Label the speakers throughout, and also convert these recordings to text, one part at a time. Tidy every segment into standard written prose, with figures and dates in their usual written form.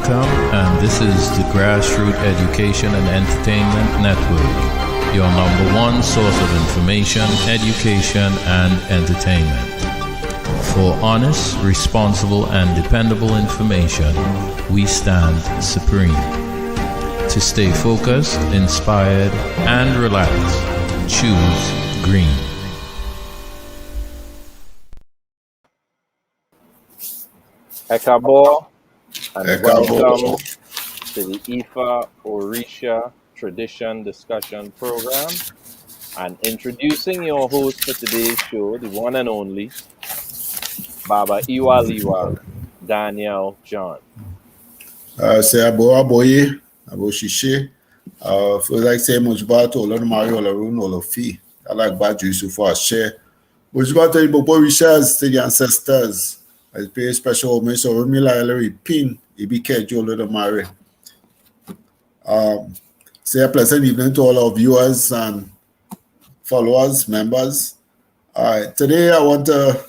Speaker 1: Welcome, and this is the Grassroots Education and Entertainment Network, your number one source of information, education, and entertainment. For honest, responsible, and dependable information, we stand supreme. To stay focused, inspired, and relaxed, choose green.
Speaker 2: Ekabo, and welcome to the Ifa Orisa Tradition Discussion Program. And introducing your host for today's show, the one and only Baba Iwaliwa Daniel John.
Speaker 3: Say Aboye, Shishe. Feel like say much about all of Mario Larun, all of Fee. I like bad you for a share. Much about the Orishas to the ancestors. I pay special homage to Romila Ellery Pin, EBK Jolo de Mare. Say a pleasant evening to all our viewers and followers, members. Today I want to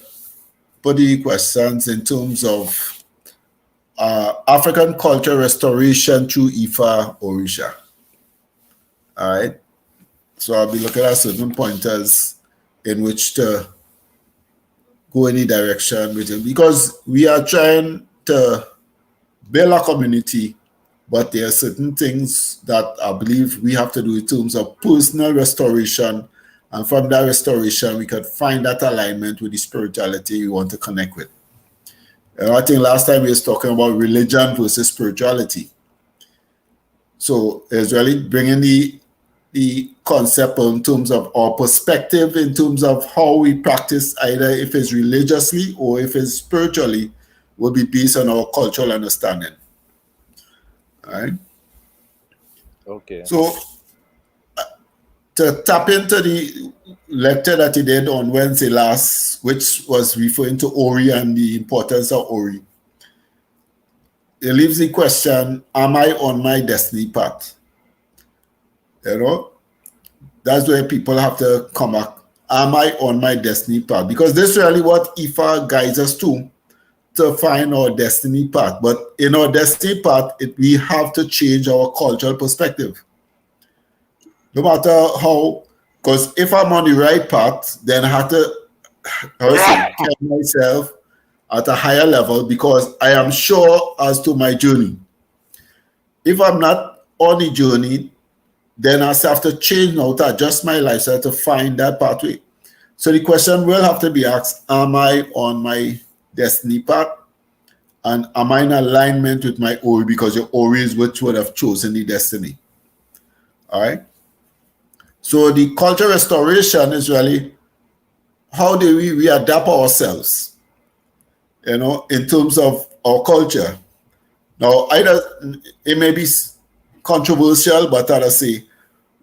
Speaker 3: put the questions in terms of African culture restoration through Ifa Orisa. All right. So I'll be looking at certain pointers in which to go any direction with it, because we are trying to build a community, but there are certain things that I believe we have to do in terms of personal restoration, and from that restoration we can find that alignment with the spirituality we want to connect with. And I think last time we was talking about religion versus spirituality. So it's really bringing the concept in terms of our perspective, in terms of how we practice, either if it's religiously or if it's spiritually, will be based on our cultural understanding. All right.
Speaker 2: Okay.
Speaker 3: So to tap into the lecture that he did on Wednesday last, which was referring to Ori and the importance of Ori, it leaves the question, am I on my destiny path? You know, that's where people have to come back. Am I on my destiny path? Because this is really what Ifa guides us to find our destiny path. But in our destiny path, we have to change our cultural perspective. No matter how, because if I'm on the right path, then I have to carry myself at a higher level because I am sure as to my journey. If I'm not on the journey, then I have to change now to adjust my lifestyle to find that pathway. So the question will have to be asked, am I on my destiny path? And am I in alignment with my Ori? Because your Ori is which would have chosen the destiny. All right. So the cultural restoration is really how do we adapt ourselves, you know, in terms of our culture. Now, either it may be controversial, but I say,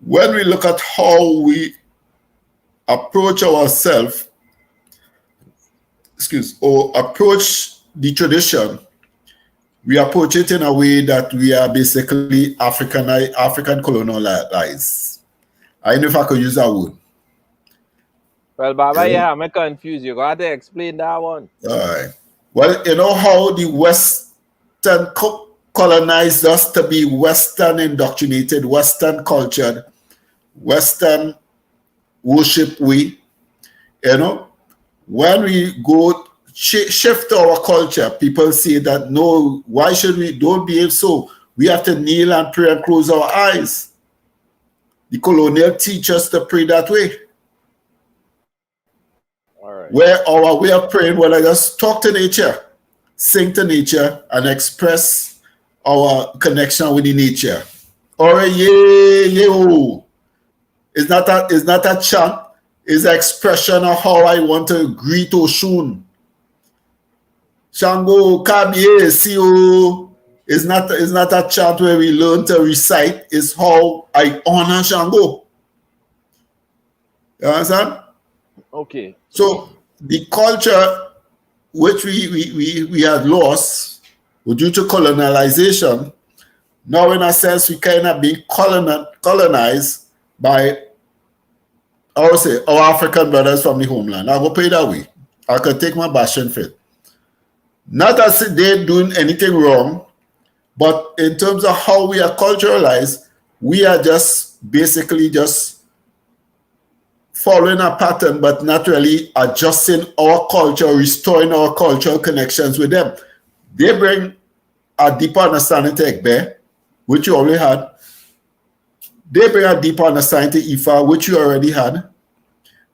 Speaker 3: when we look at how we approach ourselves, or approach the tradition, we approach it in a way that we are basically African colonialized. I don't know if I could use that word.
Speaker 2: Well, Baba, yeah, I'm confused. You got to explain that one.
Speaker 3: All right. Well, you know how the Western colonized us to be Western indoctrinated, Western cultured, Western worship way. You know, when we go shift our culture, people say that no, why should we? Don't behave so. We have to kneel and pray and close our eyes. The colonial teach us to pray that way.
Speaker 2: All right.
Speaker 3: Where our way of praying, well, I just talk to nature, sing to nature, and express our connection with the nature. Or it's not a chant, it's an expression of how I want to greet Oshun. Shango Kabie Sio is not a chant where we learn to recite, it's how I honor Shango. You understand?
Speaker 2: Okay.
Speaker 3: So the culture which we had lost due to colonialization, now in a sense we kind of being colonized by our African brothers from the homeland. I will pay that way. I can take my bashing fit. Not as they're doing anything wrong, But in terms of how we are culturalized, we are just basically just following a pattern, but not really adjusting our culture, restoring our cultural connections with them. They bring a deeper understanding to Egbe, which you already had. They bring a deeper understanding to Ifa, which you already had.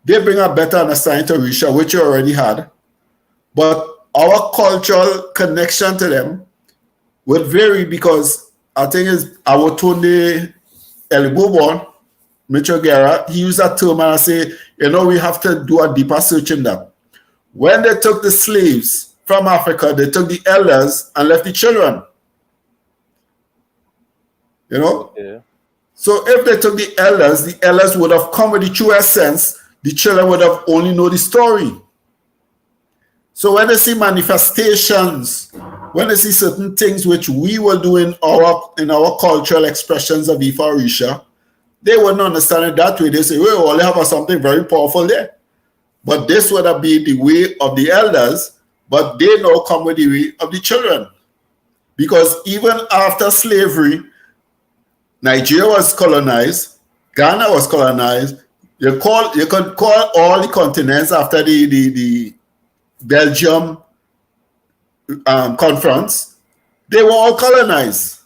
Speaker 3: They bring a better understanding to Orisha, which you already had. But our cultural connection to them will vary because I think it's Awotunde Elibobon, Mitchell Guerra, he used that term and I say, we have to do a deeper search in that. When they took the slaves from Africa, they took the elders and left the children.
Speaker 2: Yeah.
Speaker 3: So if they took the elders would have come with the true essence, the children would have only known the story. So when they see manifestations, when they see certain things which we will do in our cultural expressions of Ifa Orisha, they wouldn't understand it that way. They say, we only have something very powerful there. But this would have been the way of the elders, but they now come with the way of the children. Because even after slavery, Nigeria was colonized, Ghana was colonized. You could call all the continents after the Belgium conference. They were all colonized.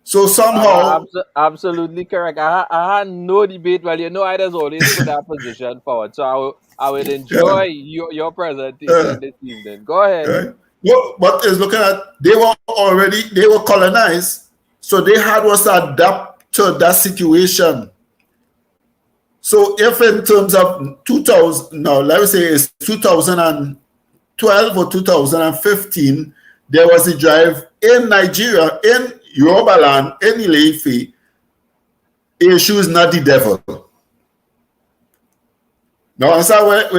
Speaker 3: So somehow...
Speaker 2: absolutely correct. I had no debate. Well, I just always put that position forward. So I would enjoy your presentation this evening. Go ahead.
Speaker 3: Well, but is looking at, they were colonized. So they had to adapt to that situation. So if in terms of 2000, now let me say it's 2012 or 2015, there was a drive in Nigeria, in Yoruba land, in Ile-Ife, Eshu is not the devil. Now, where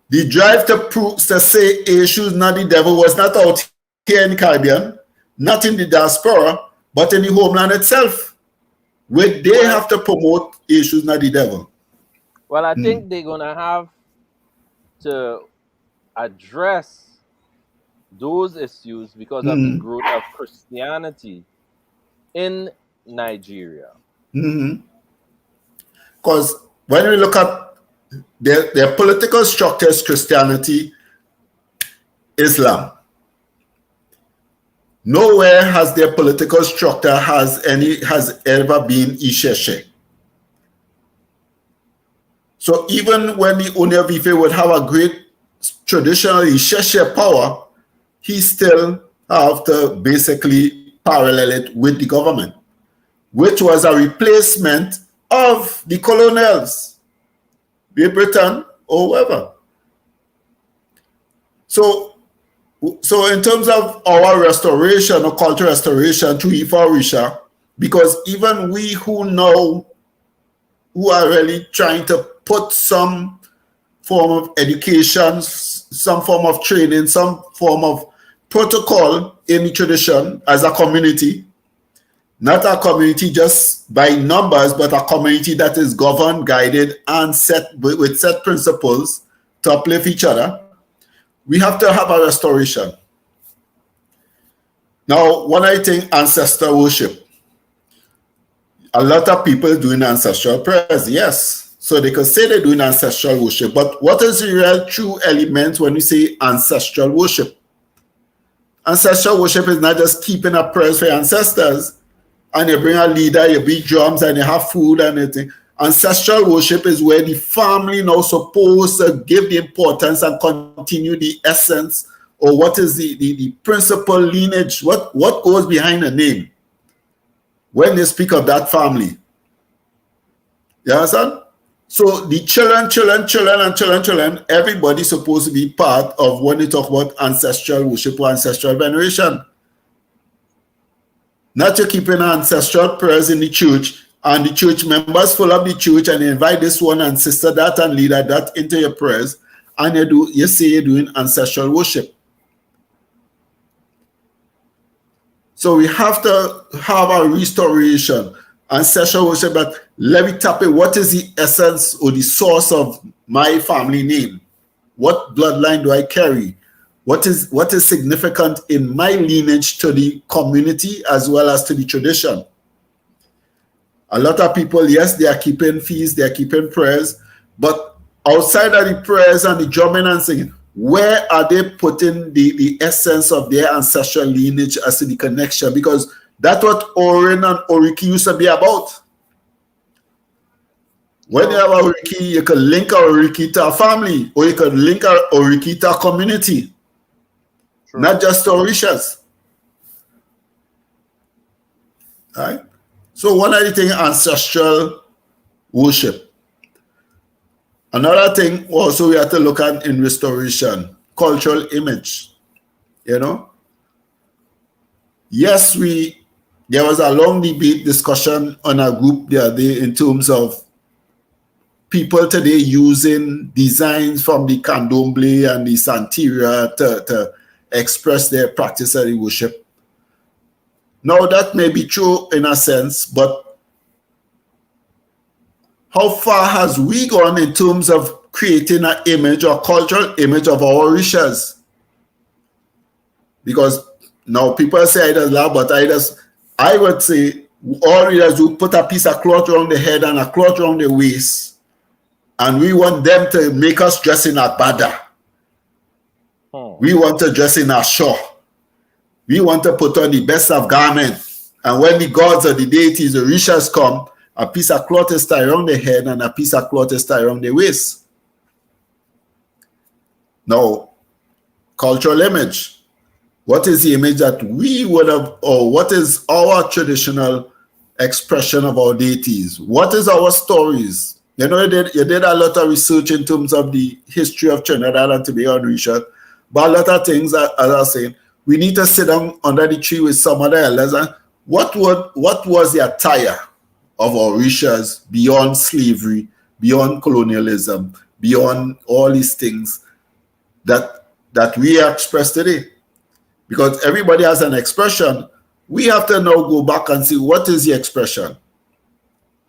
Speaker 3: the drive to say Eshu is not the devil was not out here in the Caribbean, not in the diaspora, but in the homeland itself, where they have to promote Eshu is not the devil.
Speaker 2: Well, I think they're going to have to address those issues because of the growth of Christianity in Nigeria.
Speaker 3: Because when we look at their political structures, Christianity, Islam, nowhere has their political structure has ever been Isheshe. So even when the Oni of Ife would have a great traditional Isheshe power, he still have to basically parallel it with the government, which was a replacement of the colonials, Great Britain or whoever. So in terms of our restoration or cultural restoration to Ifa Orisha, because even we who are really trying to put some form of education, some form of training, some form of protocol in the tradition as a community, not a community just by numbers, but a community that is governed, guided, and set with set principles to uplift each other, we have to have a restoration. Now, when I think ancestor worship, a lot of people doing ancestral prayers, yes. So they can say they're doing ancestral worship, but what is the real true element when we say ancestral worship? Ancestral worship is not just keeping up prayers for your ancestors and you bring a leader, you beat drums and you have food and everything. Ancestral worship is where the family now supposed to give the importance and continue the essence or what is the principal lineage, what goes behind the name when they speak of that family. You understand? So the children, everybody's supposed to be part of when they talk about ancestral worship or ancestral veneration. Not to keep in ancestral prayers in the church and the church members full of the church and you invite this one and sister that and leader that into your prayers and you say you're doing ancestral worship. So we have to have a restoration. Ancestral worship, but let me tap it. What is the essence or the source of my family name? What bloodline do I carry? what is significant in my lineage to the community as well as to the tradition. A lot of people, yes, they are keeping feasts, they are keeping prayers, but outside of the prayers and the drumming and singing, where are they putting the essence of their ancestral lineage as to the connection? Because that's what Orin and Oriki used to be about. When you have a Oriki, you can link a Oriki to a family, or you can link a Oriki to a community. True. Not just Orishas. Right? So one of the things, ancestral worship. Another thing also we have to look at in restoration, cultural image. You know? Yes, there was a long debate discussion on a group the other day in terms of people today using designs from the candomblé and the santeria to express their practice of the worship. Now that may be true in a sense, but how far has we gone in terms of creating an image or cultural image of our Orishas? Because now people say I just laugh, but I would say all readers who put a piece of cloth around the head and a cloth around the waist, and we want them to make us dress in agbada. We want to dress in a shawl. We want to put on the best of garment. And when the gods or the deities, the Orishas come, a piece of cloth is tied around the head and a piece of cloth is tied around the waist. Now, cultural image. What is the image that we would have, or what is our traditional expression of our deities? What is our stories? You know, you did a lot of research in terms of the history of Trinidad and Tobago and Orishas, but a lot of things, as I was saying, we need to sit down under the tree with some other elders and what was the attire of our Orishas beyond slavery, beyond colonialism, beyond all these things that we express today? Because everybody has an expression. We have to now go back and see what is the expression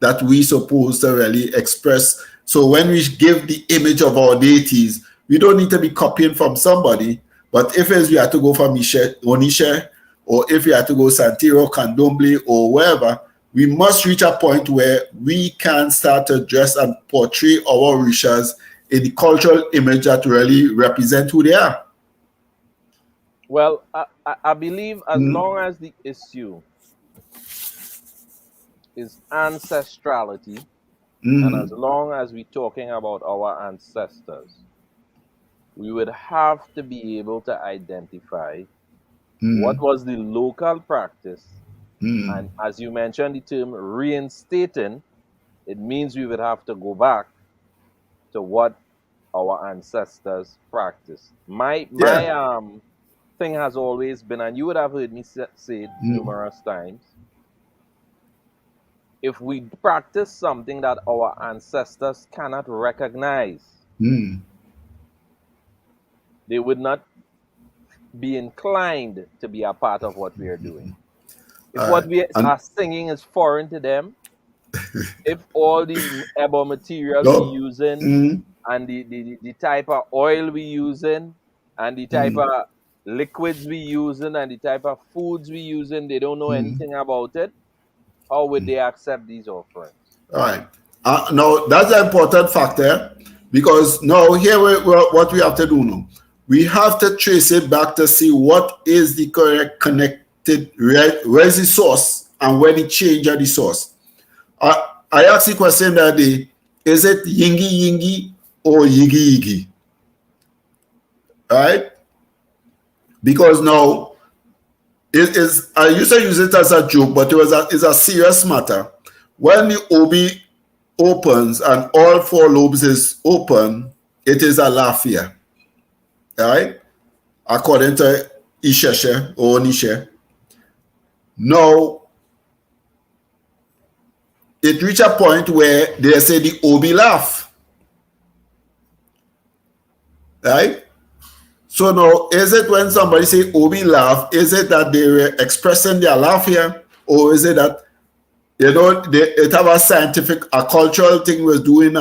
Speaker 3: that we supposed to really express. So when we give the image of our deities, we don't need to be copying from somebody, but if we have to go from Onisha, or if we have to go Santiro, Candomblé, or wherever, we must reach a point where we can start to dress and portray our Orishas in the cultural image that really represent who they are.
Speaker 2: Well, I believe as long as the issue is ancestrality, and as long as we're talking about our ancestors, we would have to be able to identify what was the local practice. And as you mentioned the term reinstating, it means we would have to go back to what our ancestors practiced. My thing has always been, and you would have heard me say it numerous times, if we practice something that our ancestors cannot recognize, they would not be inclined to be a part of what we are doing. If what we are singing is foreign to them, if all the ebo materials we're using and the type of oil we're using and the type of liquids we're using and the type of foods we're using, they don't know anything about it, how would they accept these offerings?
Speaker 3: All right. Now, that's an important factor, because now here what we have to do now. We have to trace it back to see what is the correct connected, where is the source and where the change of the source. I asked the question that day, is it yingi yingi or yigi yigi? All right? Because now, it is, I used to use it as a joke, but it's a serious matter. When the obi opens and all four lobes is open, it is a lafia. Right? According to Isheshe or Onishe. Now, it reached a point where they say the obi laugh. Right? So now, is it when somebody say obi laugh, is it that they were expressing their laugh here? Or is it that, you know, it have a scientific, a cultural thing was doing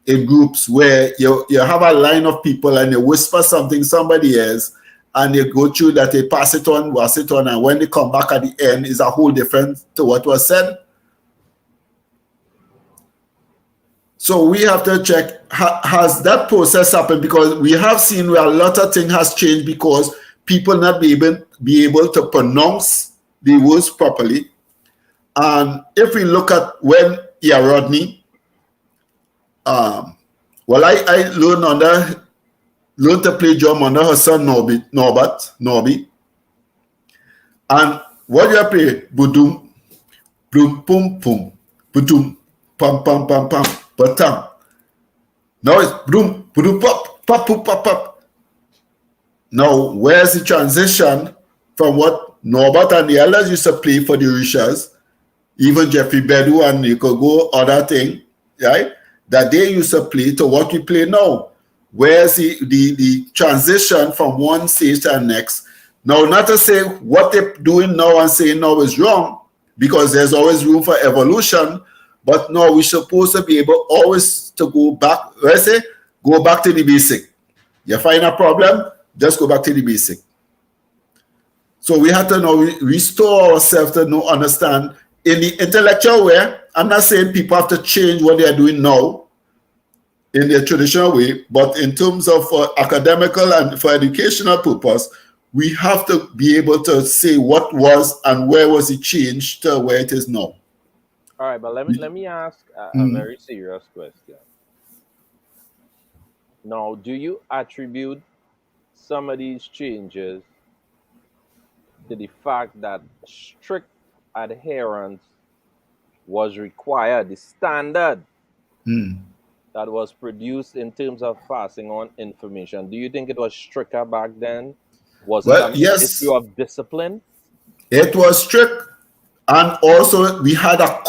Speaker 3: in groups where you have a line of people and you whisper something somebody else, and you go through that, they pass it on, and when they come back at the end, is a whole different to what was said. So we have to check, has that process happened? Because we have seen where a lot of things has changed because people not be able to pronounce the words properly. And if we look at when Rodney, I learned to play drum under her son Norby. And what you play? Budum, boom, pum, pum, budum, pam, pam, pam, pam, batam. Now it's boom, budum, pop, pop, pop, pop, pop. Now, where's the transition from what Norbert and the elders used to play for the Orishas, even Jeffrey Bedu and you could go other thing, right? That they used to play to what we play now. Where's the transition from one stage to the next? Now, not to say what they're doing now and saying now is wrong, because there's always room for evolution, but no, we're supposed to be able always to go back. Go back to the basic. You find a problem, just go back to the basic. So we have to now restore ourselves to know, understand in the intellectual way. I'm not saying people have to change what they are doing now in their traditional way, but in terms of academical and for educational purpose, we have to be able to say what was and where was it changed to where it is now.
Speaker 2: All right, but let me ask a very serious question. Now, do you attribute some of these changes to the fact that strict adherence was required, the standard that was produced in terms of passing on information? Do you think it was stricter back then? Was it an issue of discipline?
Speaker 3: It was strict, and also we had a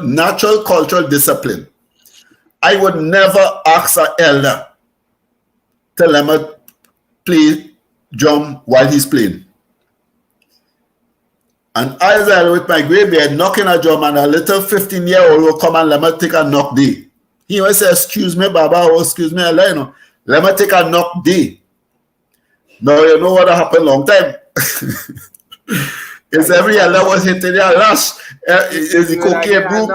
Speaker 3: natural cultural discipline. I would never ask an elder to let me play drum while he's playing. And I was with my grandbeard knocking a drum, and a little 15-year-old will come and let me take a knock day. He will say, "Excuse me, Baba," or "Excuse me, Elena, let me take a knock day." Now you know what happened long time. Is every elder was hitting their lash. Is the cocaine broom?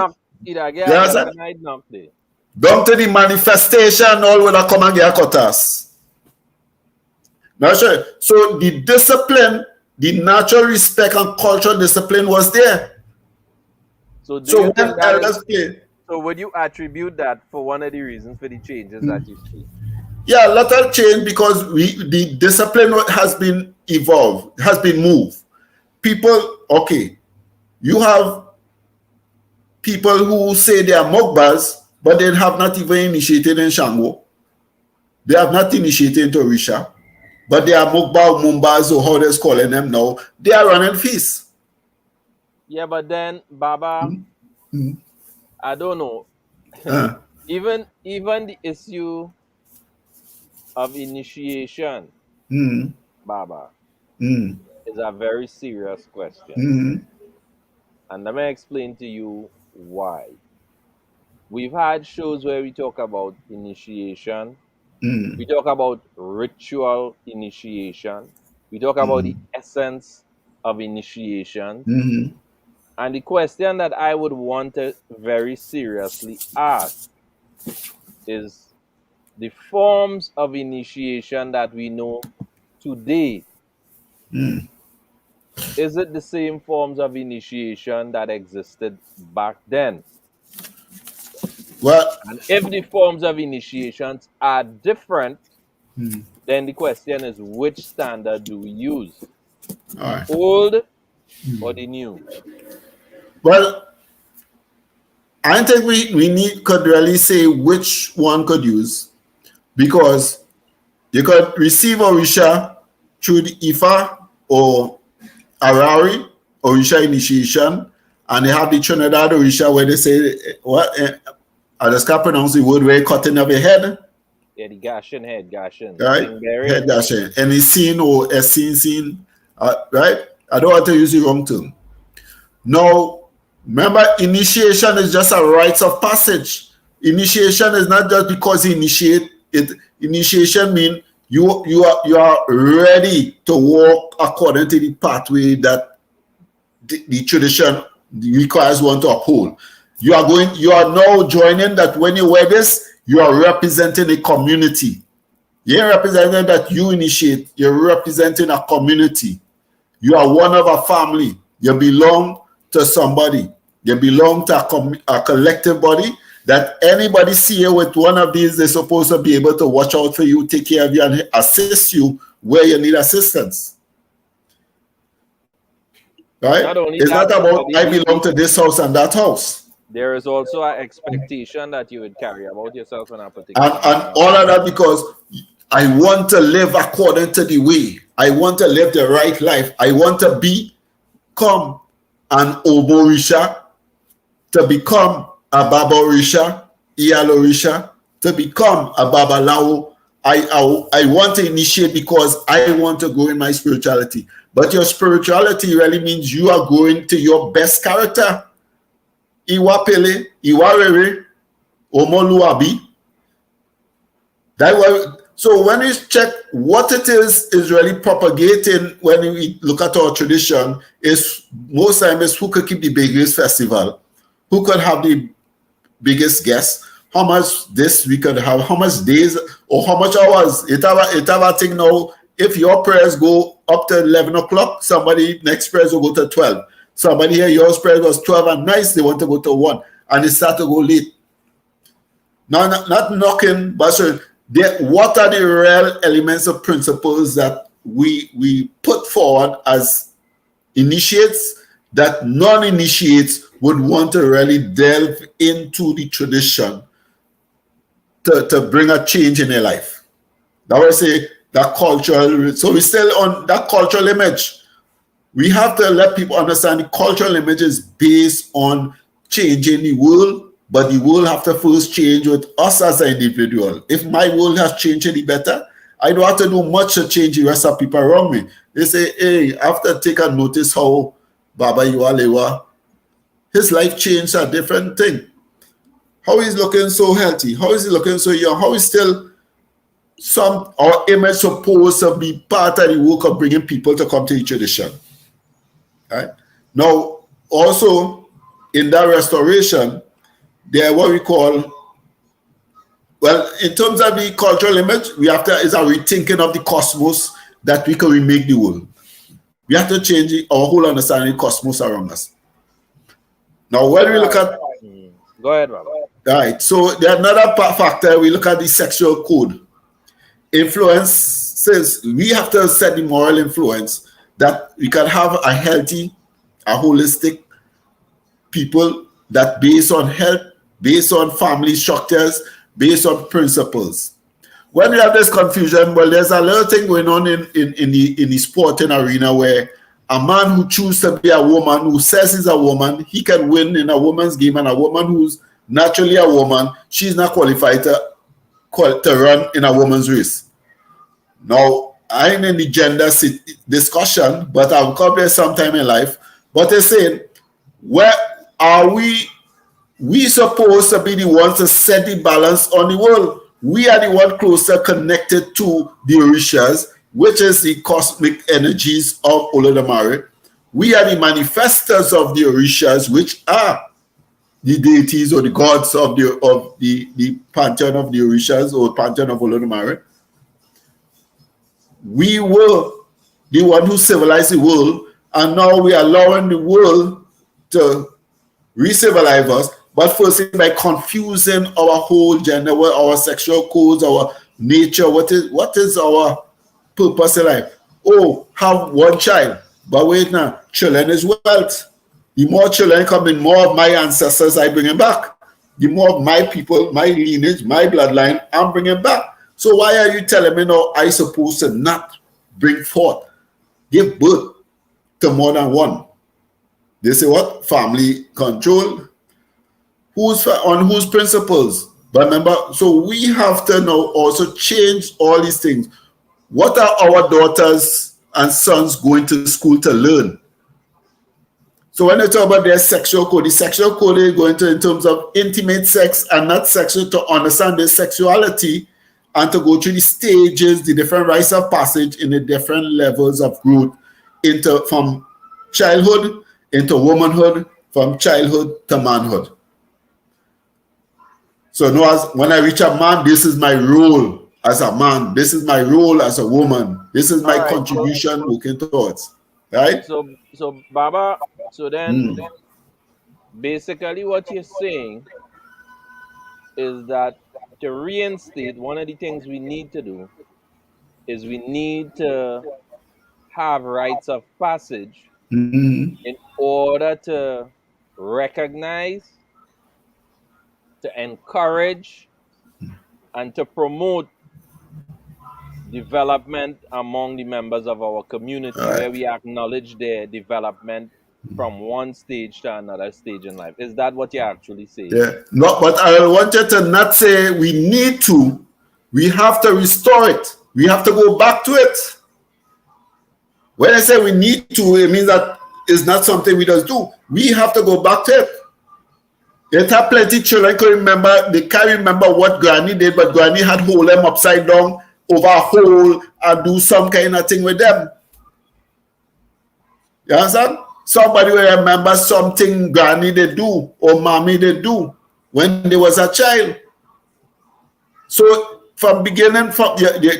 Speaker 3: Down to the manifestation, all will come and get cutters. Now, sure. So the discipline, the natural respect and cultural discipline was there.
Speaker 2: So
Speaker 3: when elders play.
Speaker 2: So would you attribute that for one of the reasons for the changes that you see?
Speaker 3: Yeah, a lot of change because the discipline has been evolved, has been moved. People, you have people who say they are Mogbas, but they have not even initiated in Shango. They have not initiated into Orisha, but they are Mogba or Mumbas or how they're calling them now. They are running feasts.
Speaker 2: Yeah, but then, Baba, I don't know. Even the issue of initiation, Baba, is a very serious question. And let me explain to you why. We've had shows where we talk about initiation. We talk about ritual initiation. We talk about the essence of initiation. And the question that I would want to very seriously ask is the forms of initiation that we know today. Is it the same forms of initiation that existed back then?
Speaker 3: Well,
Speaker 2: and if the forms of initiations are different, then the question is, which standard do we use? Old or the new?
Speaker 3: Well, I think we could really say which one could use, because you could receive Orisha through the Ifa or Arari Orisha initiation, and they have the Trinidad Orisha where they say I just can't pronounce the word where cutting of your head.
Speaker 2: Yeah, the gashin head, gashin.
Speaker 3: Right? Head gashin. Any scene or a scene, right? I don't want to use the wrong term. Now, remember, initiation is just a rites of passage. Initiation is not just because you initiate it. Initiation means you are ready to walk according to the pathway that the tradition requires one to uphold. You are now joining that. When you wear this, you are representing a community. You're representing that you initiate. You're representing a community. You are one of a family. You belong to somebody. You belong to a collective body, that anybody see you with one of these, they're supposed to be able to watch out for you, take care of you, and assist you where you need assistance. Right? It's not about I belong to this house and that house.
Speaker 2: There is also an expectation that you would carry about yourself in a particular
Speaker 3: and all of that because I want to live according to the way. I want to live the right life. I want to become an Oborisha, to become a Baba Orisha, Iyalo Orisha, to become a Babalawo. I want to initiate because I want to grow in my spirituality. But your spirituality really means you are going to your best character. Iwa Pele, Iwa Rere, Omoluabi. So when you check what it is really propagating, when we look at our tradition, is most times who could keep the biggest festival, who could have the biggest guests, how much this we could have, how much days or how much hours. It have a thing now. If your prayers go up to 11 o'clock, somebody next prayers will go to 12. Somebody here, your prayer was 12 and nice, they want to go to 1, and they start to go late. Now, not knocking, but so what are the real elements of principles that we put forward as initiates that non-initiates would want to really delve into the tradition to bring a change in their life? Now I say that cultural, so we're still on that cultural image. We have to let people understand the cultural image is based on changing the world, but the world have to first change with us as an individual. If my world has changed any better, I don't have to do much to change the rest of people around me. They say, hey, after take a notice how Baba Yualewa, his life changed a different thing. How he's looking so healthy? How is he looking so young? How is still our image supposed to be part of the work of bringing people to come to the tradition? Right? Now, also in that restoration, there are what we call, well, in terms of the cultural image, we have to, is a rethinking of the cosmos that we can remake the world. We have to change our whole understanding of the cosmos around us. Now, when we look at...
Speaker 2: Go ahead, Robert.
Speaker 3: Right, so there's another factor, we look at the sexual code. Influence says we have to set the moral influence that we can have a healthy, a holistic people that based on health, based on family structures, based on principles. When we have this confusion, well, there's a little thing going on in the sporting arena where a man who chooses to be a woman, who says he's a woman, he can win in a woman's game, and a woman who's naturally a woman, she's not qualified to run in a woman's race. Now, I ain't in the gender discussion, but I'll come there sometime in life. But they're saying, where are we supposed to be the ones to set the balance on the world? We are the one closer connected to the Orishas, which is the cosmic energies of Olodumare. We are the manifestors of the Orishas, which are the deities or the gods of the pantheon of the Orishas or pantheon of Olodumare. We were the one who civilized the world, and now we are allowing the world to re-civilize us, but firstly by confusing our whole gender, our sexual codes, our nature, what is our purpose in life? Oh, have one child. But wait now, children is wealth. The more children come in, more of my ancestors I bring back. The more of my people, my lineage, my bloodline, I'm bringing back. So why are you telling me now I supposed to not bring forth, give birth to more than one? They say what? Family control. On whose principles? But remember, so we have to now also change all these things. What are our daughters and sons going to school to learn? So when you talk about their sexual code, the sexual code is going to in terms of intimate sex and not sexual, to understand their sexuality and to go through the stages, the different rites of passage in the different levels of growth from childhood into womanhood, from childhood to manhood. So when I reach a man, this is my role as a man. This is my role as a woman. This is my contribution working towards. Right?
Speaker 2: So Baba, so then basically what you're saying is that to reinstate, one of the things we need to do is we need to have rites of passage in order to recognize, to encourage, and to promote development among the members of our community, where we acknowledge their development from one stage to another stage in life. Is that what you're actually saying?
Speaker 3: Yeah. No, but I want you to not say we need to. We have to restore it. We have to go back to it. When I say we need to, it means that it's not something we just do. We have to go back to it. It have plenty children they can't remember what Granny did, but Granny had hold them upside down over a hole and do some kind of thing with them. You understand? Somebody will remember something Granny did do or Mommy did do when they was a child. So from beginning,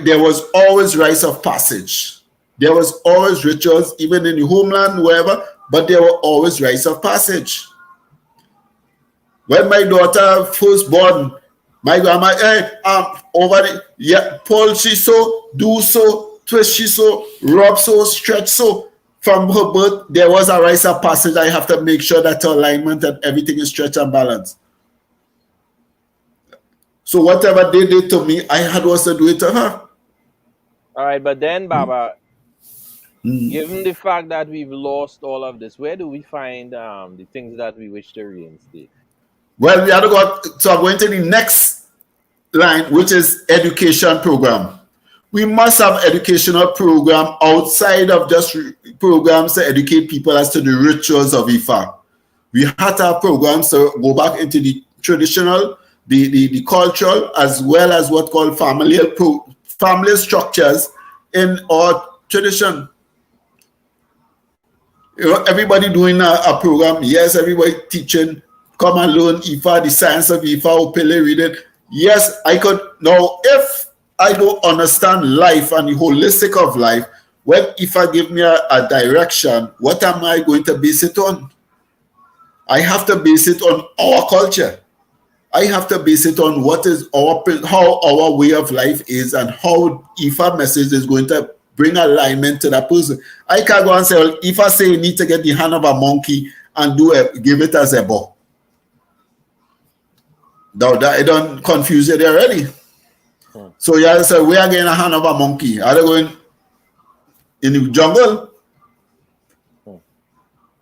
Speaker 3: there was always rites of passage. There was always rituals, even in the homeland, wherever, but there were always rites of passage. When my daughter first born, my grandma, pull she so, do so, twist she so, rub so, stretch so. From her birth, there was a rite of passage. I have to make sure that alignment and everything is stretched and balanced. So whatever they did to me, I had also do it to her.
Speaker 2: All right, but then, Baba, given the fact that we've lost all of this, where do we find the things that we wish to reinstate?
Speaker 3: Well, we have to go. So I'm going to the next line, which is education program. We must have educational program outside of just programs to educate people as to the rituals of Ifa. We have to have programs to go back into the traditional, the cultural, as well as what called family structures in our tradition. You know, everybody doing a program. Yes, everybody teaching. Come and learn Ifa, the science of Ifa, Opele, read it. Yes, I could. Now, if I don't understand life and the holistic of life, when Ifa give me a direction, what am I going to base it on? I have to base it on our culture. I have to base it on what is how our way of life is and how Ifa message is going to bring alignment to that person. I can't go and say, well, Ifa say you need to get the hand of a monkey and give it as a ball. Now that I don't confuse you there already. So you have to say, we are getting a hand of a monkey. Are they going in the jungle?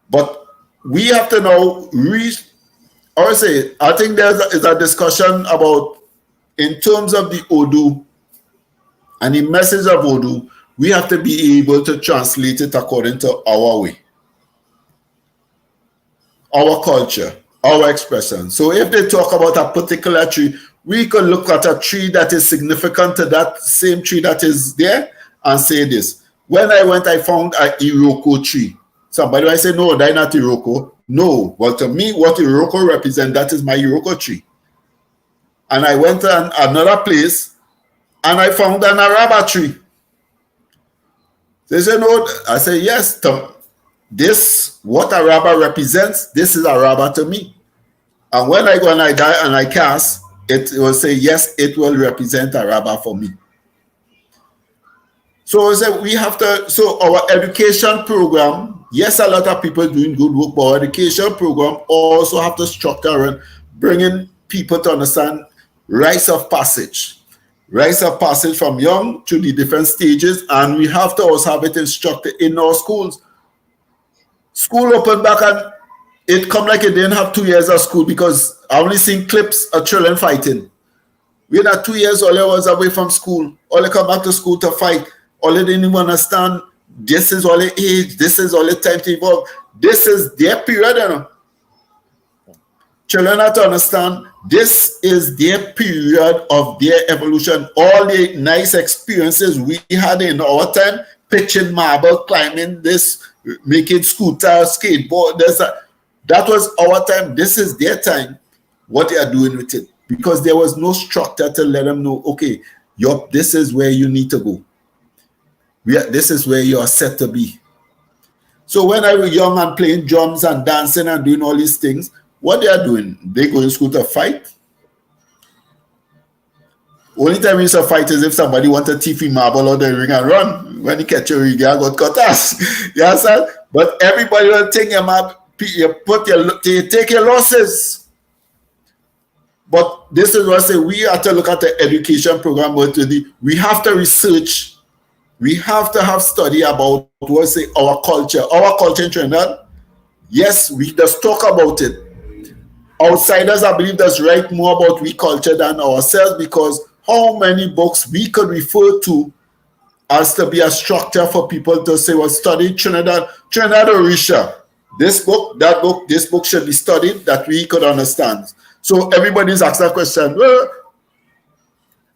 Speaker 3: But we have to now I think there's a discussion about, in terms of the Odu and the message of Odu, we have to be able to translate it according to our way, our culture, our expression. So if they talk about a particular tree, we could look at a tree that is significant to that same tree that is there and say this. When I went, I found an Iroko tree. Somebody might say, no, that's not Iroko. No, well, to me, what Iroko represents, that is my Iroko tree. And I went to another place and I found an Araba tree. They say, no. I say, yes, this, what Araba represents, this is Araba to me. And when I go and I die and I cast, it will say, yes, it will represent Araba for me. So we have to, so our education program, yes, a lot of people doing good work, but our education program also have to structure and bringing people to understand rites of passage. Rites of passage from young to the different stages, and we have to also have it instructed in our schools. School open back and it come like it didn't have 2 years of school, because I only seen clips of children fighting. We had 2 years, all I was away from school. All I come back to school to fight. All I didn't even understand, this is all the age, this is all the time to evolve. This is their period, you know. Children have to understand this is their period of their evolution. All the nice experiences we had in our time, pitching marble, climbing this, making scooter, skateboard, that was our time. This is their time. What they are doing with it, because there was no structure to let them know, okay, this is where you need to go. This is where you are set to be. So when I was young and playing drums and dancing and doing all these things, what they are doing? They go in school to fight. Only time we used to fight is if somebody want a thief marble or the ring and run. When you catch a ring, you got cut off. Yes, sir. But everybody will take your map, you take your losses. But this is what I say, we have to look at the education program. We have to research. We have to have study about what say our culture in Trinidad. Yes, we just talk about it. Outsiders, I believe, does write more about we culture than ourselves, because how many books we could refer to as to be a structure for people to say, well, study Trinidad Orisa. This book, that book, this book should be studied that we could understand. So everybody's asking that question.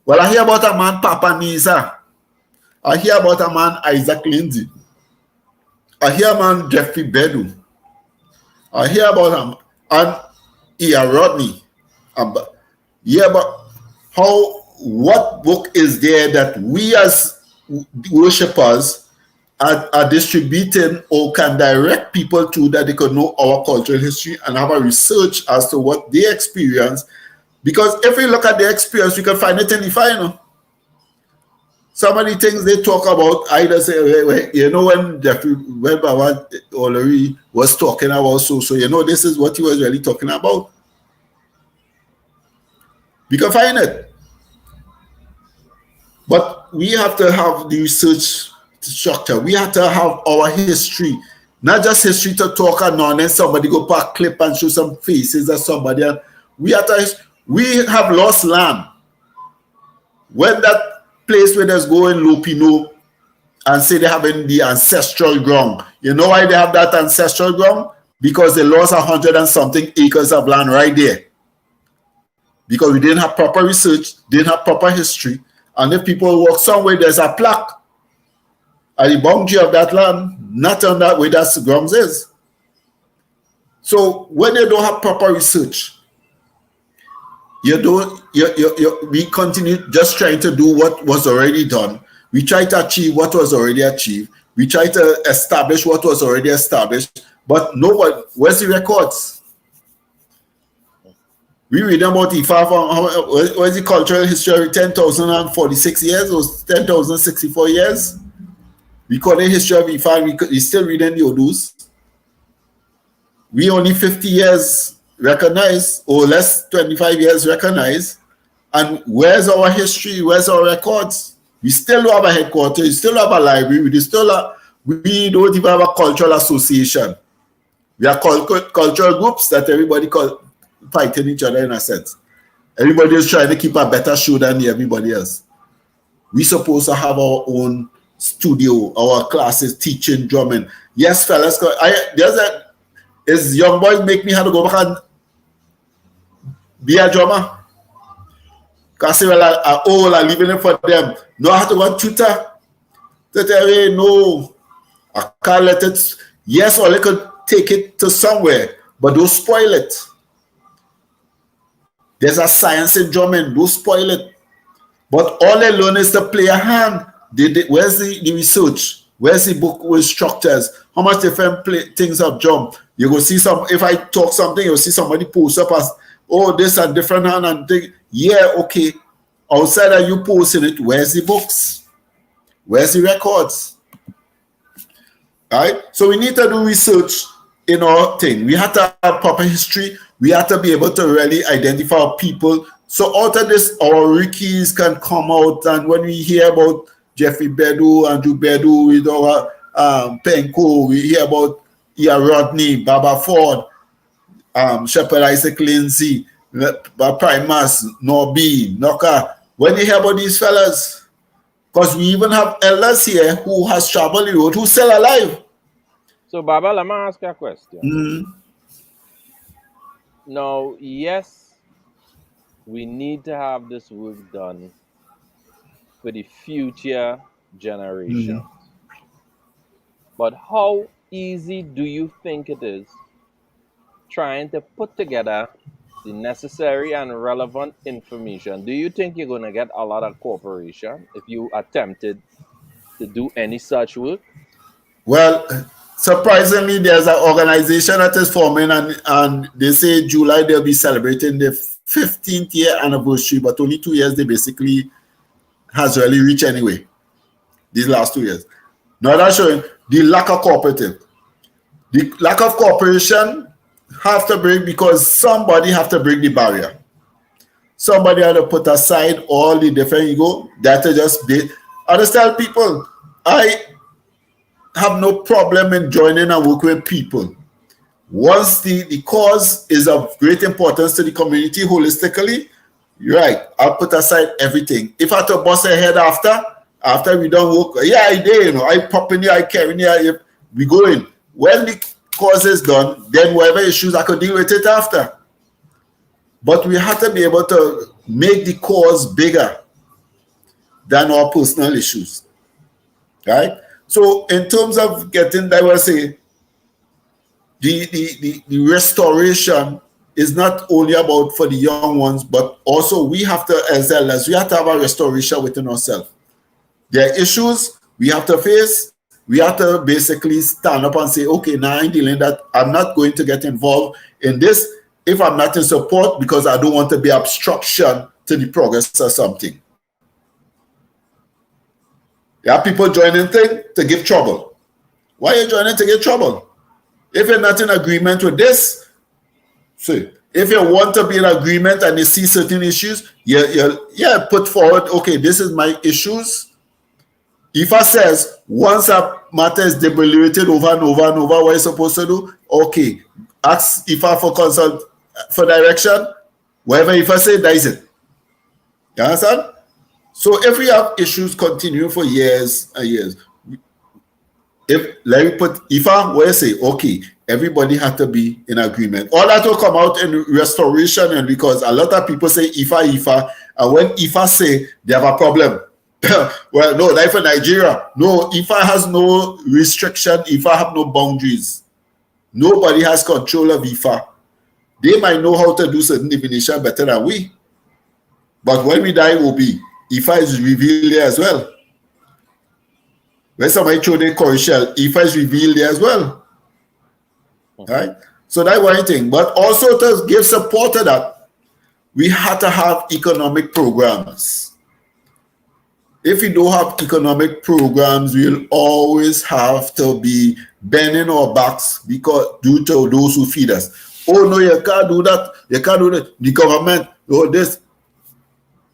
Speaker 3: Well, I hear about a man, Papa Nisa. I hear about a man, Isaac Lindsay. I hear a man, Jeffrey Bedu. I hear about him, and E.R. Rodney. Yeah, but what book is there that we as worshippers are distributing or can direct people to, that they could know our cultural history and have a research as to what they experience? Because if we look at their experience, we can find it in Ifa, you know. Some of the things they talk about, either say, you know, when Baba Olori was talking about, so you know, this is what he was really talking about. We can find it. But we have to have the research structure. We have to have our history, not just history to talk and on, and somebody go back clip and show some faces of somebody. We have lost land. When that place where there's going Lupino and say they have in the ancestral ground. You know why they have that ancestral ground? Because they lost 100 and something acres of land right there. Because we didn't have proper research, didn't have proper history. And if people walk somewhere, there's a plaque at the boundary of that land, not on that way that the grounds is. So when you don't have proper research, we continue just trying to do what was already done. We try to achieve what was already achieved. We try to establish what was already established. But nobody, where's the records? We read about Ifa, where's the cultural history? 10,046 years or 10,064 years? We call it history of Ifa, we still reading the Odus. We only 50 years recognized, or less 25 years recognized. And where's our history? Where's our records? We still don't have a headquarters, we still have a library, we don't even have a cultural association. We are cultural groups that everybody fighting each other in a sense. Everybody is trying to keep a better show than everybody else. We're supposed to have our own studio, our classes, teaching, drumming. Yes, fellas, is young boys make me have to go back and be a drummer. Because I'm leaving it for them. No, I have to go on Twitter. To tell me, no, I can't let it. Yes, or they could take it to somewhere, but don't spoil it. There's a science in drumming, don't spoil it. But all they learn is to play a hand. Where's the research? Where's the book with structures? How much different things of drum? You go see some, if I talk something, you'll see somebody post up as, oh, this a different hand and thing. Yeah, okay. Outside of you posting it, where's the books? Where's the records? All right? So we need to do research in our thing. We have to have proper history. We have to be able to really identify our people. So out of this, our rookies can come out. And when we hear about Jeffrey Bedu, Andrew Bedu, with our Penko, we hear about E.R. Rodney, Baba Ford, Shepherd Isaac Lindsay, Primus, Norby, Noka. When you hear about these fellas, because we even have elders here who has traveled the road, who's still alive.
Speaker 2: So, Baba, let me ask you a question.
Speaker 3: Mm.
Speaker 2: Now, yes, we need to have this work done for the future generations. But how easy do you think it is trying to put together the necessary and relevant information? Do you think you're going to get a lot of cooperation if you attempted to do any such work?
Speaker 3: Well, surprisingly, there's an organization that is forming, and they say July they'll be celebrating the 15th year anniversary, but only 2 years they basically has really reached anyway. These last 2 years. Now that's showing the lack of cooperative. The lack of cooperation have to break because somebody have to break the barrier. Somebody had to put aside all the different ego that to just be. I just tell people, I have no problem in joining and working with people. Once the cause is of great importance to the community holistically, you're right, I'll put aside everything. If I have to bust ahead after we don't work, yeah, I did, I pop in here, I carry in here, if we go in. When the cause is done, then whatever issues I could deal with it after. But we have to be able to make the cause bigger than our personal issues, right? So in terms of getting diversity, the restoration is not only about for the young ones, but also we have to, as elders, we have to have a restoration within ourselves. There are issues we have to face. We have to basically stand up and say, okay, now I'm dealing that. I'm not going to get involved in this if I'm not in support because I don't want to be obstruction to the progress of something. There are people joining things to give trouble. Why are you joining to give trouble? If you're not in agreement with this, see, if you want to be in agreement and you see certain issues, yeah, put forward, okay, this is my issues. Ifa says, once a matter is deliberated over and over and over, what you're supposed to do, okay, ask Ifa for consult, for direction. Whatever Ifa say, that is it. You understand? So if we have issues continue for years and years, if let me put Ifa, where you say, okay, everybody had to be in agreement. All that will come out in restoration, and because a lot of people say Ifa, and when Ifa say they have a problem. Well, no, like for Nigeria, no, Ifa has no restriction, Ifa have no boundaries. Nobody has control of Ifa. They might know how to do certain divination better than we. But when we die, will be Ifa is revealed there as well. When somebody throw the core shell, Ifa is revealed there as well. Right? So that's one thing. But also to give support to that, we have to have economic programs. If we don't have economic programs, we'll always have to be bending our backs because due to those who feed us. Oh no, you can't do that. You can't do that. The government, oh this.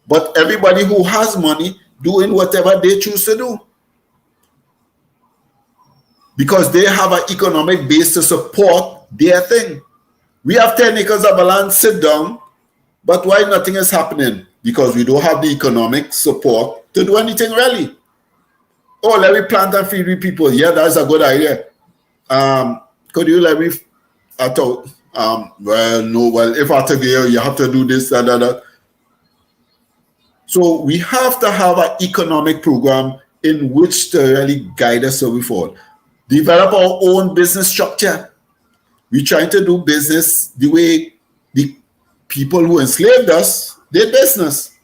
Speaker 3: But everybody who has money doing whatever they choose to do. Because they have an economic base to support their thing. We have 10 acres of land, sit down, but why nothing is happening? Because we don't have the economic support to do anything really. Oh, let me plant and feed people. Yeah, that's a good idea. Could you let me, I thought, well, no, well, if I take you, you have to do this, that. So we have to have an economic program in which to really guide us so forward. Develop our own business structure. We're trying to do business the way the people who enslaved us did business.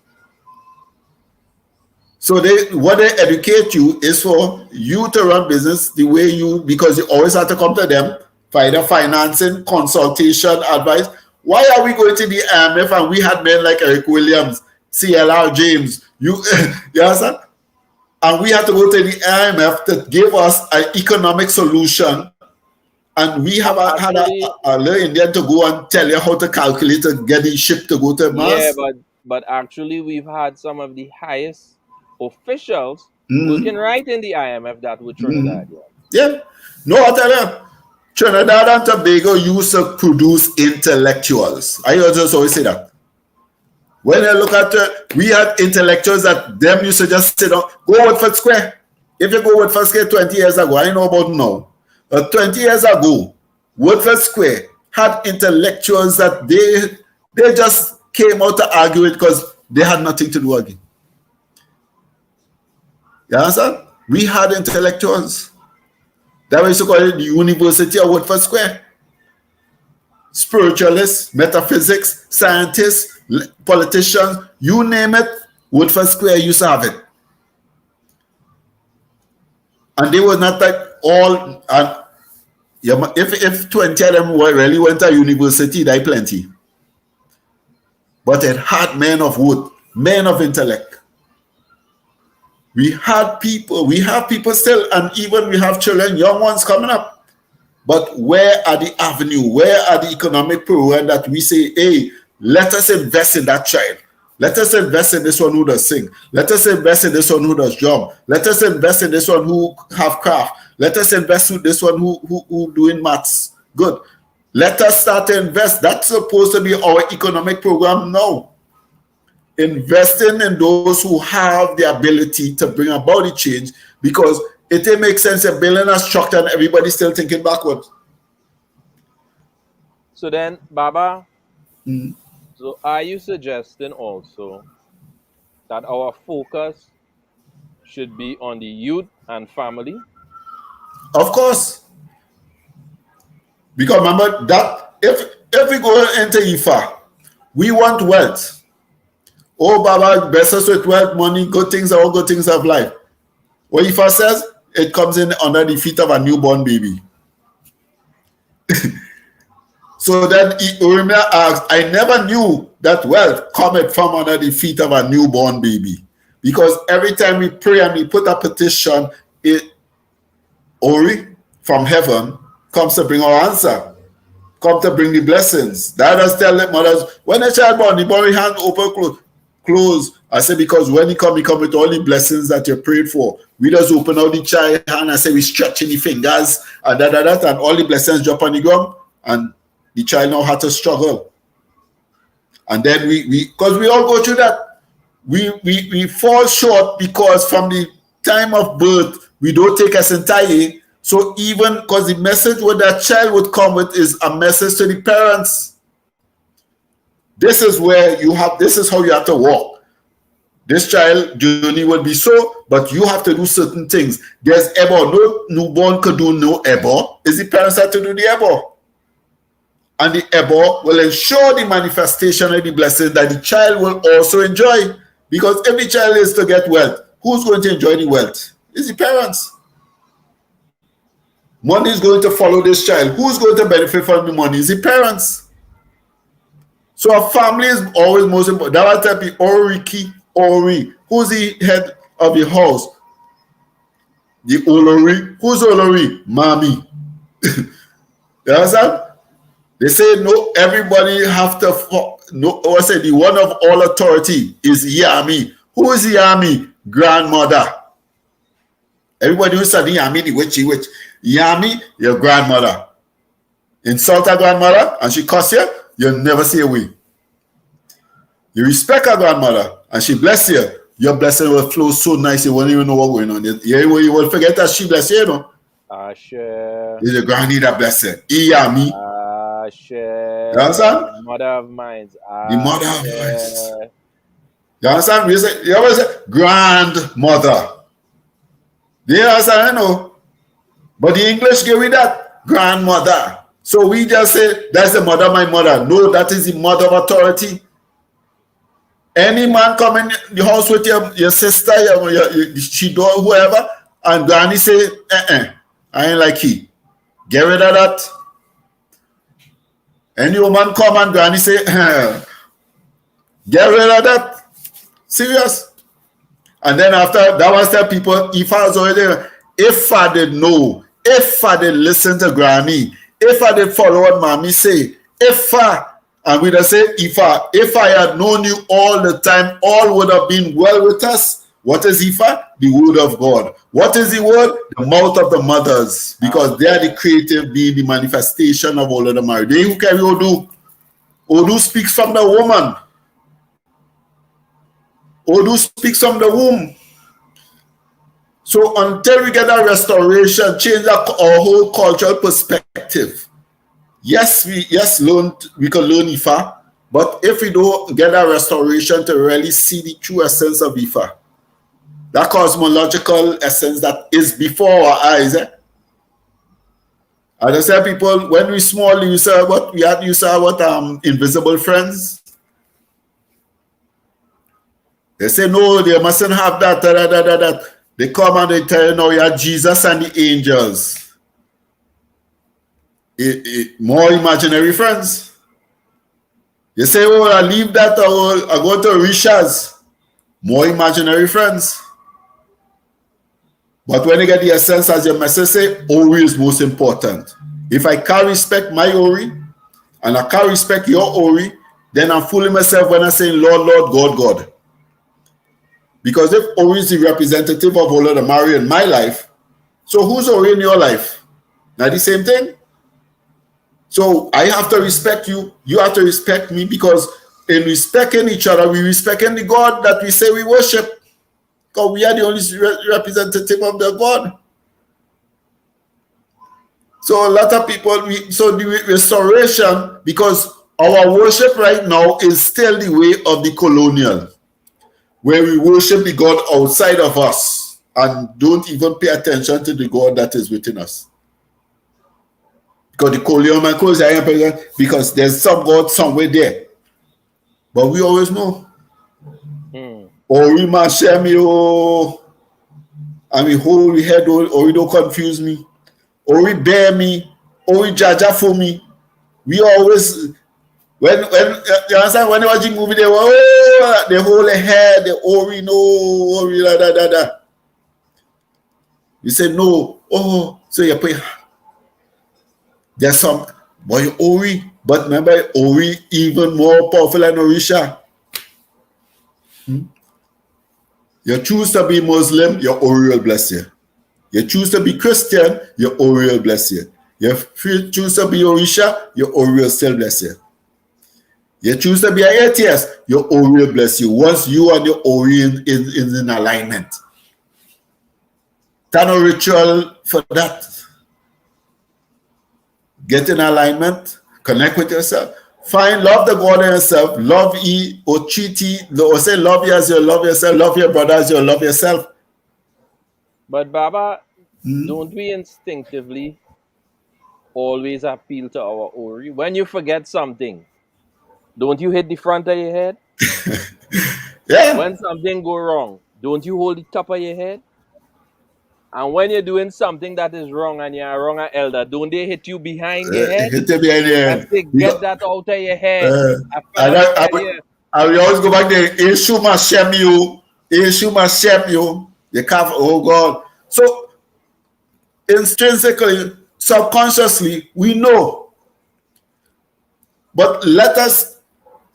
Speaker 3: So what they educate you is for you to run business the way you, because you always have to come to them for either financing, consultation, advice. Why are we going to the IMF and we had men like Eric Williams, CLR James, you understand? And we have to go to the IMF to give us an economic solution. And we have had a little Indian to go and tell you how to calculate to get the ship to go to Mars.
Speaker 2: Yeah, but actually we've had some of the highest officials working right in the IMF that were Trinidad.
Speaker 3: Yeah. No, I tell you, Trinidad and Tobago used to produce intellectuals. I just always say that. When I look at it, we had intellectuals that them used to just sit down, go Woodford Square. If you go Woodford Square 20 years ago, I know about now. But 20 years ago, Woodford Square had intellectuals that they just came out to argue it because they had nothing to do again. You understand? We had intellectuals. That was to call it the University of Woodford Square. Spiritualists, metaphysics, scientists, politicians, you name it, Woodford Square used to have it. And they were not like all, and if 20 of them really went to university, they plenty. But it had men of worth, men of intellect. We have people still, and even we have children, young ones coming up. But where are the avenue? Where are the economic program that we say, hey, let us invest in that child. Let us invest in this one who does sing. Let us invest in this one who does drum. Let us invest in this one who have craft. Let us invest in this one who doing maths. Good. Let us start to invest. That's supposed to be our economic program now. Investing in those who have the ability to bring about the change, because it makes sense of building a structure and everybody still thinking backwards.
Speaker 2: So then, Baba, so are you suggesting also that our focus should be on the youth and family?
Speaker 3: Of course. Because remember that if we go into Ifa, we want wealth. Oh, Baba, bless us with wealth, money, good things, all good things of life. What Ifa says, it comes in under the feet of a newborn baby. So then Uremia asks, I never knew that wealth cometh from under the feet of a newborn baby. Because every time we pray and we put a petition, Ori from heaven comes to bring our answer, come to bring the blessings. That does tell the mothers, when a child born, the body hand open, close. I say, because when he come with all the blessings that you prayed for. We just open out the child hand and say, we stretching the fingers and and all the blessings drop on the ground, and the child now had to struggle. And then because we all go through that, we fall short because from the time of birth, we don't take us entire. So even because the message what that child would come with is a message to the parents. This is where this is how you have to walk. This child journey will be so, but you have to do certain things. There's ebo. No newborn could do no ebo. It's the parents that have to do the ebo. And the ebo will ensure the manifestation of the blessing that the child will also enjoy. Because if the child is to get wealth, who's going to enjoy the wealth? It's the parents. Money is going to follow this child. Who's going to benefit from the money? It's the parents. So a family is always most important. That will tell me Ori. Who's the head of the house? The Olori. Who's Olori? Mommy. You understand? They say no, everybody have to the one of all authority is Yami. Who is Yami? Grandmother. Everybody who study Yami, the witchy witch. Yami, your grandmother. Insult her grandmother and she curse you, you'll never see a way. You respect her grandmother and she bless you, your blessing will flow so nice you won't even know what's going on. You will forget that she bless you, you know.
Speaker 2: Ashe.
Speaker 3: It's the granny that bless you. Yami.
Speaker 2: Ashe.
Speaker 3: You understand?
Speaker 2: The mother of minds.
Speaker 3: The mother of minds. You understand? You always say grandmother. Do you understand? I know. But the English give me that grandmother. So we just say that's the mother of my mother. No, that is the mother of authority. Any man come in the house with your sister, she do whoever, and granny say, I ain't like he. Get rid of that. Any woman come and granny say, get rid of that. Serious. And then after that was tell people, if I was already there, if I did know, if I did listen to granny, if I did follow what mommy say, and we just say, if I had known you all the time, all would have been well with us. What is Ifa? The word of God. What is the word? The mouth of the mothers. Because they are the creative being, the manifestation of all of the married. They who carry Odu. Odu speaks from the woman. Odu speaks from the womb. So until we get a restoration, change our whole cultural perspective. Yes, we can learn Ifa, but if we don't get a restoration to really see the true essence of Ifa, that cosmological essence that is before our eyes. And I say people, when we small, you say what invisible friends. They say no, they mustn't have that. They come and they tell you now you are Jesus and the angels. More imaginary friends. You say, oh, I leave that, or I go to Orishas. More imaginary friends. But when you get the essence, as your message say, Ori is most important. If I can't respect my Ori, and I can't respect your Ori, then I'm fooling myself when I say Lord, Lord, God, God. Because if Ori is the representative of all of the Mary in my life, so who's Ori in your life? Not the same thing? So I have to respect you, you have to respect me, because in respecting each other, we respecting the God that we say we worship. Because we are the only representative of the God. So a lot of people, so the restoration, because our worship right now is still the way of the colonial, where we worship the God outside of us and don't even pay attention to the God that is within us. Because the colonial, because there's some God somewhere there. But we always know. Ori Mashemi, and we hold we head, Ori don't confuse me. Ori bear me, Ori jaja for me. We always, when you understand, when you watching movie, they hold a head, the Ori no, Ori da. You say no, so you pay. There's some boy Ori, but remember Ori even more powerful than Orisha. You choose to be Muslim, your Ori will bless you. You choose to be Christian, your Ori will bless you. You choose to be Orisha, your Ori will still bless you. You choose to be an atheist, your Ori will bless you. Once you and your Ori is in alignment. That's a ritual for that. Get in alignment, connect with yourself. Love the God in yourself, love E or Chiti, or say love you as you love yourself, love your brother as you love yourself.
Speaker 2: But Baba, don't we instinctively always appeal to our Ori? When you forget something, don't you hit the front of your head?
Speaker 3: Yeah.
Speaker 2: When something go wrong, don't you hold the top of your head? And when you're doing something that is wrong and you're a wrong elder, don't they hit you behind your head?
Speaker 3: Hit you behind your head.
Speaker 2: And say, get that out of your head.
Speaker 3: I will always go back there. Eshu Mashem you. You can't, oh God. So intrinsically, subconsciously, we know. But let us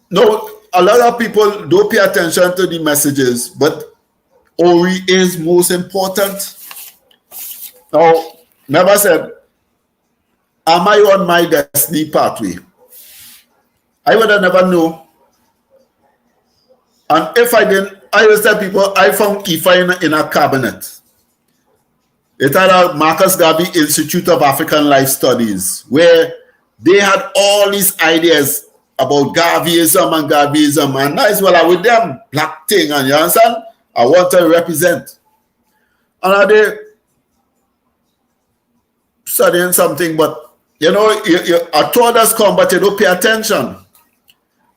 Speaker 3: know, a lot of people don't pay attention to the messages, but Ori is most important. Now, never said, am I on my destiny pathway? I would have never known. And if I didn't, I always tell people, I found Ifa in a cabinet. It had a Marcus Garvey Institute of African Life Studies, where they had all these ideas about Garveyism, and that's what I with them black thing, and you understand? I want to represent. And I did studying something, but you know, a thought has come, but you don't pay attention.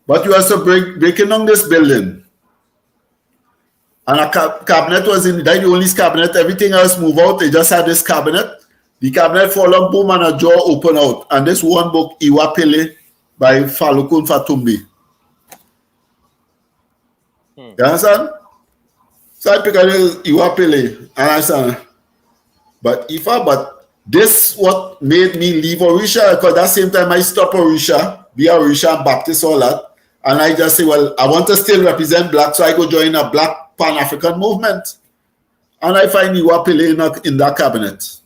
Speaker 3: But you also breaking down this building. And a cabinet was in the only cabinet, everything else move out. They just had this cabinet. The cabinet fall up, boom, and a door open out. And this one book, Iwa Pele, by Falokun Fatumbi. You understand? So I pick up Iwa Pele, and I said, but this what made me leave Orisha, because that same time I stopped Orisha, be Orisha, Baptist, all that. And I just say, well, I want to still represent black, so I go join a black Pan-African movement. And I find Iwa Pele in that cabinet.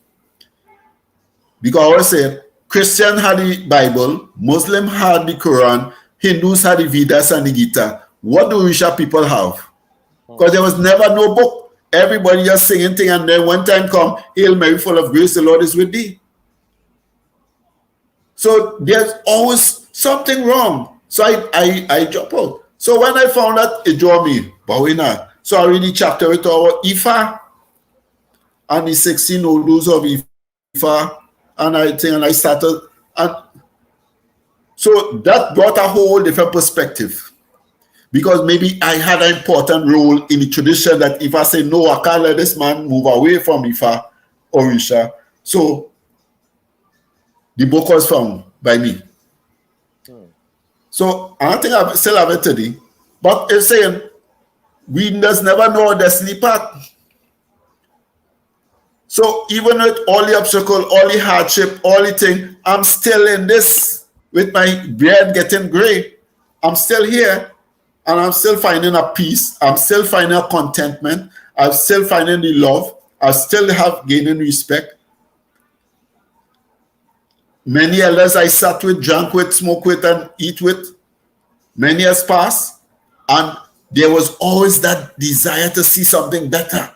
Speaker 3: Because I always say, Christian had the Bible, Muslim had the Quran, Hindus had the Vedas and the Gita. What do Orisha people have? Because there was never no book. everybody just singing thing, and then one time come, Hail Mary, full of grace, the Lord is with thee. So there's always something wrong. So I drop out. So when I found that, it drew me, Bawina. So I read the chapter with our Ifa and the 16 Odus of Ifa, and I started, and so that brought a whole different perspective, because maybe I had an important role in the tradition that if I say no, I can't let this man move away from Ifa Orisa. So the book was found by me. So I think I still have it today, but it's saying we just never know our destiny path. So even with all the obstacle, all the hardship, all the thing, I'm still in this with my beard getting gray. I'm still here, and I'm still finding a peace. I'm still finding a contentment. I'm still finding the love. I still have gaining respect. Many elders I sat with, drank with, smoke with, and eat with. Many years passed, and there was always that desire to see something better.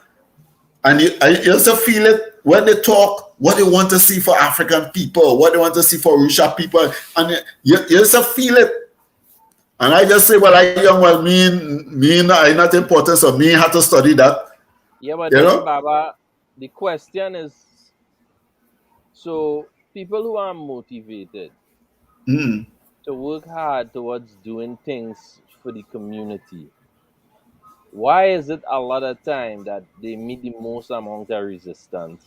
Speaker 3: And you also feel it when they talk, what they want to see for African people, what they want to see for Orisha people, and you also feel it. And I just say, well, I not important, so me have to study that.
Speaker 2: Yeah, but then, Baba, the question is, so people who are motivated to work hard towards doing things for the community, why is it a lot of time that they meet the most amount of resistance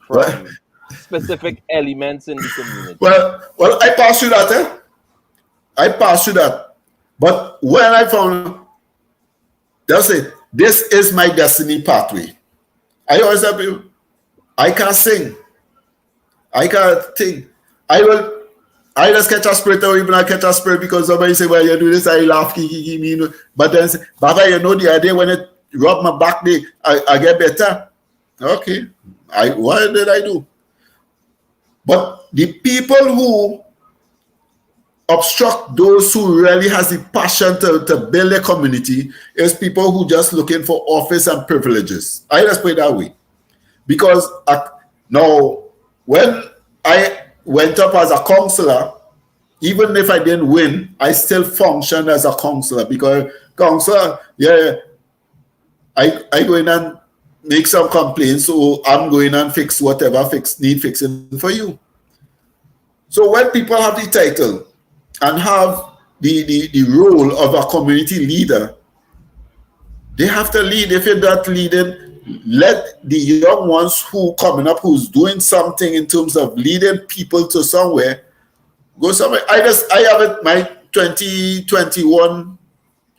Speaker 2: from specific elements in the community?
Speaker 3: Well, I passed through that. I passed through that. But when I found, they'll say, this is my destiny pathway. I always tell people, I can't sing. I can't think. I just catch a spirit, or even I catch a spirit because somebody say, well, you do this, I laugh, me. But then say, Baba, you know the idea when it rub my back, I get better. Okay. What did I do? But the people who obstruct those who really has the passion to build a community is people who just looking for office and privileges. I just put it that way. Because now, when I went up as a counselor, even if I didn't win, I still functioned as a counselor, because counselor, I go in and make some complaints, so I'm going and fix whatever need fixing for you. So when people have the title and have the role of a community leader, they have to lead. If you're not leading, let the young ones who coming up, who's doing something in terms of leading people to somewhere, go somewhere. I have it, my 2021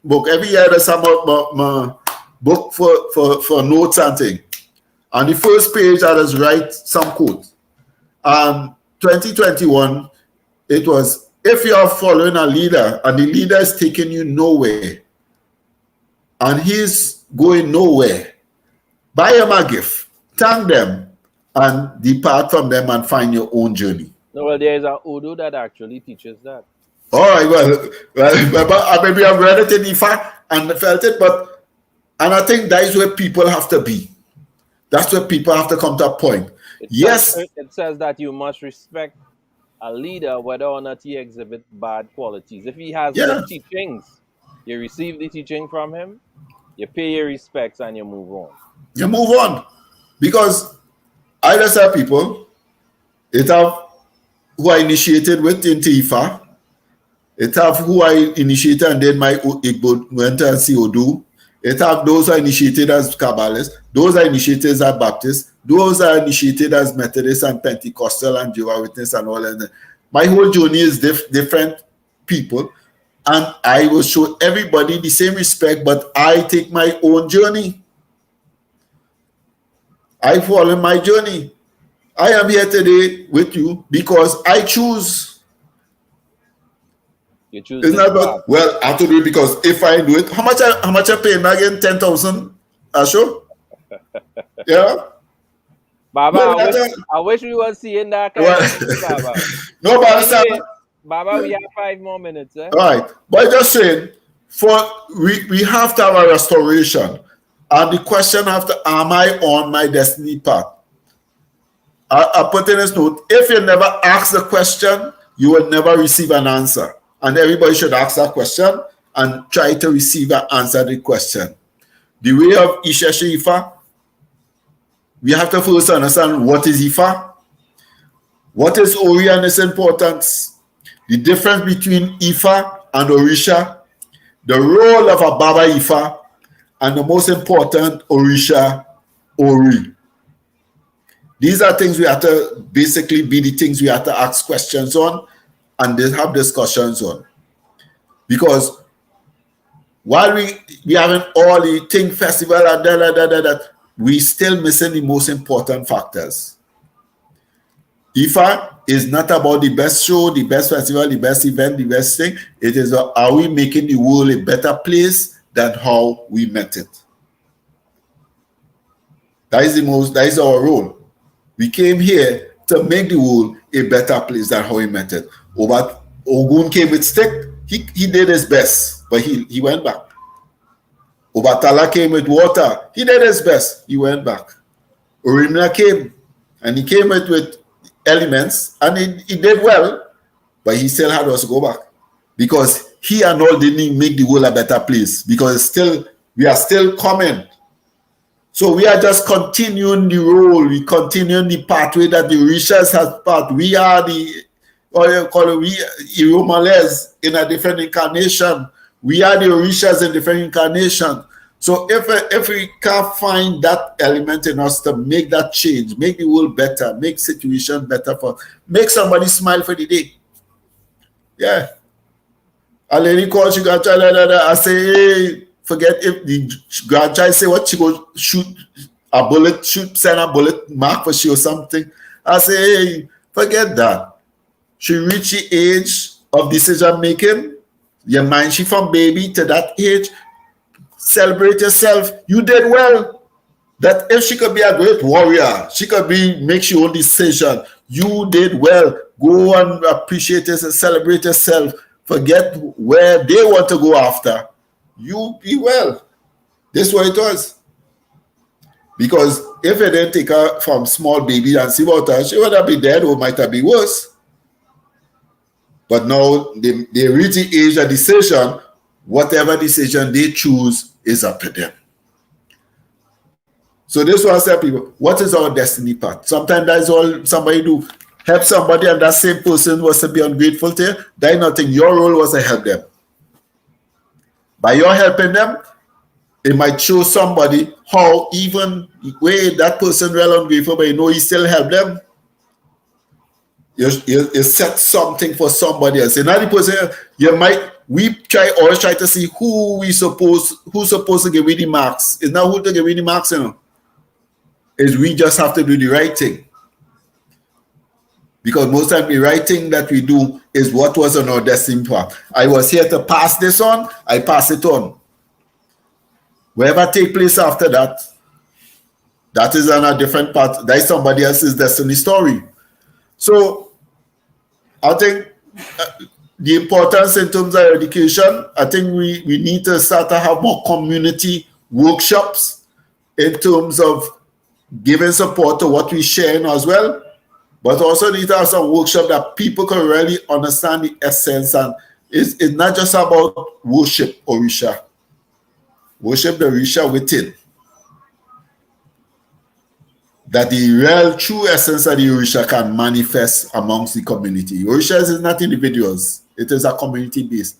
Speaker 3: book. Every year there's some my book for notes and thing. On the first page I just write some quote. 2021, it was, if you are following a leader and the leader is taking you nowhere and he's going nowhere, buy them a gift, thank them, and depart from them and find your own journey.
Speaker 2: No, well, there is an Odu that actually teaches that.
Speaker 3: All right, well, maybe I've read it in Ifa and felt it, and I think that is where people have to be. That's where people have to come to a point.
Speaker 2: It says that you must respect a leader whether or not he exhibits bad qualities. If he has good teachings, you receive the teaching from him, you pay your respects, and you move on.
Speaker 3: You move on. Because I just have people, it have who I initiated with in Ifa, it have who I initiated and then my Igbo went and see Odu. It have those I initiated as Kabbalists, those I initiated as Baptists, those I initiated as Methodists and Pentecostal and Jehovah's Witness and all that. My whole journey is different people, and I will show everybody the same respect, but I take my own journey. I follow my journey. I am here today with you because I choose.
Speaker 2: You choose.
Speaker 3: It's not about, well, I have to do it because if I do it, how much I pay again? 10,000 a show? Yeah.
Speaker 2: Baba, no, I wish we were seeing that kind of thing, Baba.
Speaker 3: No, but
Speaker 2: Baba, we have 5 more minutes. Eh?
Speaker 3: All right. But just saying, we have to have a restoration. And the question after, am I on my destiny path? I put in this note, if you never ask the question, you will never receive an answer. And everybody should ask that question and try to receive an answer to the question. The way of Isheshe Ifa, we have to first understand what is Ifa, what is Ori and its importance, the difference between Ifa and Orisha, the role of a Baba Ifa, and the most important, Orisha, Ori. These are things we have to basically be the things we have to ask questions on and have discussions on. Because while we having all the thing festival and we still missing the most important factors. Ifa is not about the best show, the best festival, the best event, the best thing. It is, are we making the world a better place than how we met it? That is our role. We came here to make the world a better place than how we met it. Ogun came with stick. He did his best, but he went back. Obatala came with water. He did his best. He went back. Orimna came, and he came with elements, and he did well, but he still had us to go back. Because he and all didn't make the world a better place. Because we are still coming. So we are just continuing the role. We continuing the pathway that the Orishas has part. We are the, what you call it, we Iromales in a different incarnation. We are the Orishas in different incarnation. So if we can't find that element in us to make that change, make the world better, make situation better make somebody smile for the day. Yeah. A lady calls you, I say, hey, forget if the grandchild say what, she go send a bullet mark for she or something. I say, hey, forget that. She reach the age of decision making. Your mind, she from baby to that age. Celebrate yourself. You did well. That if she could be a great warrior, she could make your own decision. You did well. Go and appreciate yourself, celebrate yourself. Forget where they want to go after. You be well. This is what it was. Because if it didn't take her from small baby and see about her, she would have been dead or might have been worse. But now they reach the age of decision. Whatever decision they choose is up to them. So this was I tell people, what is our destiny path? Sometimes that's all somebody do. Help somebody and that same person was to be ungrateful to you. That is nothing. Your role was to help them. By your helping them, it might show somebody how even way that person real ungrateful, but you know you still help them. You set something for somebody else. Another person, we always try to see who's supposed to give me the marks. It's not who to give me the marks, you know. It's we just have to do the right thing. Because most of the right thing that we do is what was on our destiny path. I was here to pass this on, I pass it on. Whatever take place after that, that is on a different path. That is somebody else's destiny story. So, I think the importance in terms of education, I think we need to start to have more community workshops in terms of giving support to what we share as well, but also need to have some workshop that people can really understand the essence. And it's not just about worship Orisha. Worship the Orisha within. That the real true essence of the Orisha can manifest amongst the community. Orisha is not individuals. It is a community base.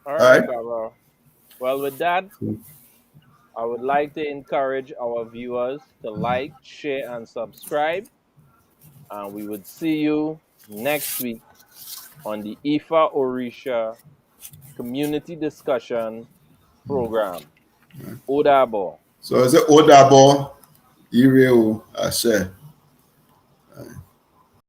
Speaker 2: All right, Baba. Well, with that, I would like to encourage our viewers to like, share, and subscribe. And we would see you next week on the Ifa Orisa Community Discussion Program. Odabo.
Speaker 3: So is it Odabo? Ireo Ashe.